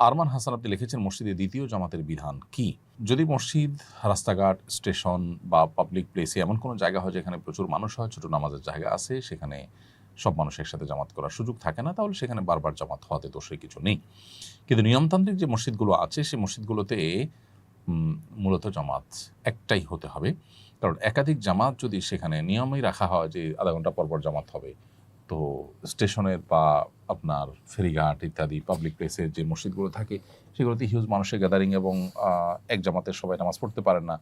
আরমান হাসান আপনি লিখেছেন, মসজিদে দ্বিতীয় জামাতের বিধান কি? যদি মসজিদ, রাস্তাঘাট, স্টেশন বা পাবলিক প্লেসে এমন কোনো জায়গা হয় যেখানে প্রচুর মানুষ হয়, ছোট নামাজের জায়গা আছে, সেখানে সব মানুষ একসাথে জামাত করার সুযোগ থাকে না, তাহলে সেখানে বারবার জামাত হওয়াতে দোষের কিছু নেই। কিন্তু নিয়মতান্ত্রিক যে মসজিদগুলো আছে সেই মসজিদগুলোতে মূলত জামাত একটাই হতে হবে। কারণ একাধিক জামাত যদি সেখানে নিয়মই রাখা হয় যে আধা ঘন্টা পর পর জামাত হবে, তো স্টেশনের বা আপনার ফেরিঘাট ইত্যাদি পাবলিক প্লেসের যে মসজিদগুলো থাকে সেগুলোতে হিউজ মানুষের গ্যাদারিং এবং এক জামাতের সবাই নামাজ পড়তে পারেন না,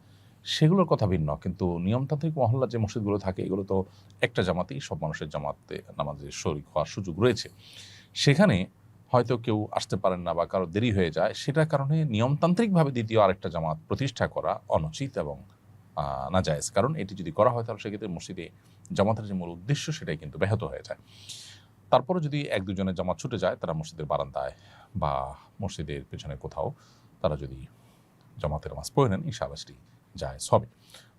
সেগুলোর কথা ভিন্ন। কিন্তু নিয়মতান্ত্রিক মহল্লা যে মসজিদগুলো থাকে এগুলো তো একটা জামাতেই সব মানুষের জামাতে নামাজের শরীক হওয়ার সুযোগ রয়েছে। সেখানে হয়তো কেউ আসতে পারেন না বা কারো দেরি হয়ে যায়, সেটার কারণে নিয়মতান্ত্রিকভাবে দ্বিতীয় আরেকটা জামাত প্রতিষ্ঠা করা অনুচিত এবং নাজায়েজ। কারণ এটি যদি করা হয় তাহলে সেক্ষেত্রে মসজিদে জামাতের যে মূল উদ্দেশ্য সেটাই কিন্তু ব্যাহত হয়ে যায়। তারপরে যদি এক দুজনের জামাত ছুটে যায়, তারা মসজিদের বারান্দায় বা মসজিদের পেছনে কোথাও তারা যদি জামাতের নামাজ পড়ে নেন, ইনশাআল্লাহ সেটি জায়েজ হবে।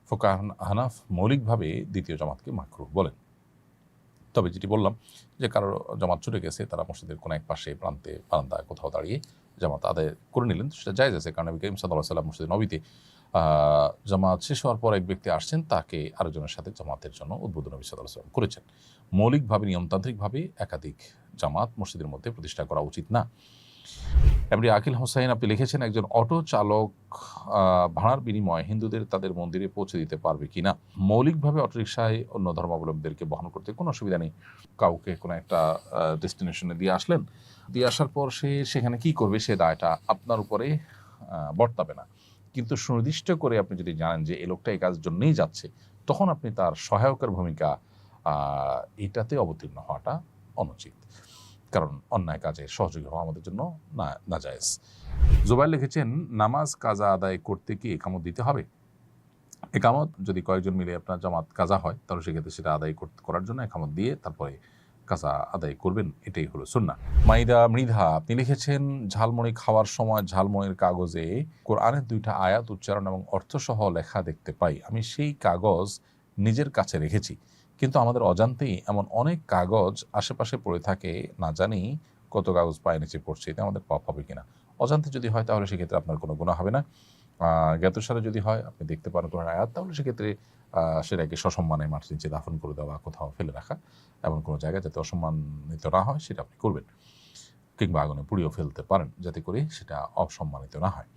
ফোকাহ হানাফ মৌলিকভাবে দ্বিতীয় জামাতকে মাকরুহ বলেন। তবে যেটি বললাম যে কারো জামাত ছুটে গেছে, তারা মসজিদের কোনো এক পাশে প্রান্তে বারান্দায় কোথাও দাঁড়িয়ে জামাত আদায় করে নিলেন, সেটা জায়েজ আছে। কারণ নবী করিম সাল্লাল্লাহু আলাইহি ওয়াসাল্লাম মসজিদ নবীতে জামাত শেষ হওয়ার পর এক ব্যক্তি আসছেন, তাকে আরেকজনের সাথে জামাতের জন্য উদ্বোধন নবী সাল্লাল্লাহু আলাইহি ওয়াসাল্লাম করেছেন। মৌলিকভাবে নিয়মতান্ত্রিকভাবে একাধিক জামাত মসজিদের মধ্যে প্রতিষ্ঠা করা উচিত না। এমনি আকিল হোসাইন আপনি লিখেছেন, একজন অটো চালক ভাড়ার বিনিময়ে হিন্দুদের তাদের মন্দিরে পৌঁছে দিতে পারবে কিনা? মৌলিকভাবে অটোরিকশায় অন্য ধর্মাবলম্বীদেরকে বহন করতে কোনো অসুবিধা নেই। কাউকে কোনো একটা ডেস্টিনেশনে দিয়ে আসলেন, দিয়ে আসার পর সে সেখানে কি করবে সে দায়টা আপনার উপরে বর্তাবে না। কিন্তু সুনির্দিষ্ট করে আপনি যদি জানেন যে এই লোকটা এই কাজের জন্যই যাচ্ছে, তখন আপনি তার সহায়কের ভূমিকা এটাতে অবতীর্ণ হওয়াটা অনুচিত। কারণ অন্যায় কাজে সহযোগী হওয়া আমাদের জন্য নাজায়েজ। জুবাইর লিখেছেন, নামাজ কাজা আদায় করতে কি একামত দিতে হবে? একামত যদি কয়েকজন মিলে আপনার জামাত কাজা হয়, তাহলে সেক্ষেত্রে সেটা আদায় করার জন্য একামত দিয়ে তারপরে কাজা আদায় করবেন, এটাই হলো সুন্নাহ। মাইদা মৃধা আপনি লিখেছেন, ঝালমুড়ি খাওয়ার সময় ঝালমুড়ির কাগজে কোরআনের 2টা আয়াত উচ্চারণ এবং অর্থসহ লেখা দেখতে পাই। আমি সেই কাগজ নিজের কাছে রেখেছি, কিন্তু আমাদের অজান্তেই এমন অনেক কাগজ আশেপাশে পড়ে থাকে, না জানি কত কাগজ পায়ে নিচে পড়ছে, এটা আমাদের পাপ হবে কিনা? অজান্তে যদি হয় তাহলে সেক্ষেত্রে আপনার কোনো গুনাহ হবে না। জ্ঞাতসারে যদি হয়, আপনি দেখতে পারেন কোনো আয়াত, তাহলে সেক্ষেত্রে সেটাকে সসম্মানে মাটির নিচে দাফন করে দেওয়া, কোথাও ফেলে রাখা, এমন কোনো জায়গায় যাতে অসম্মানিত না হয় সেটা আপনি করবেন। কিংবা আগুনে পুড়িয়েও ফেলতে পারেন, যাতে করে সেটা অসম্মানিত না হয়।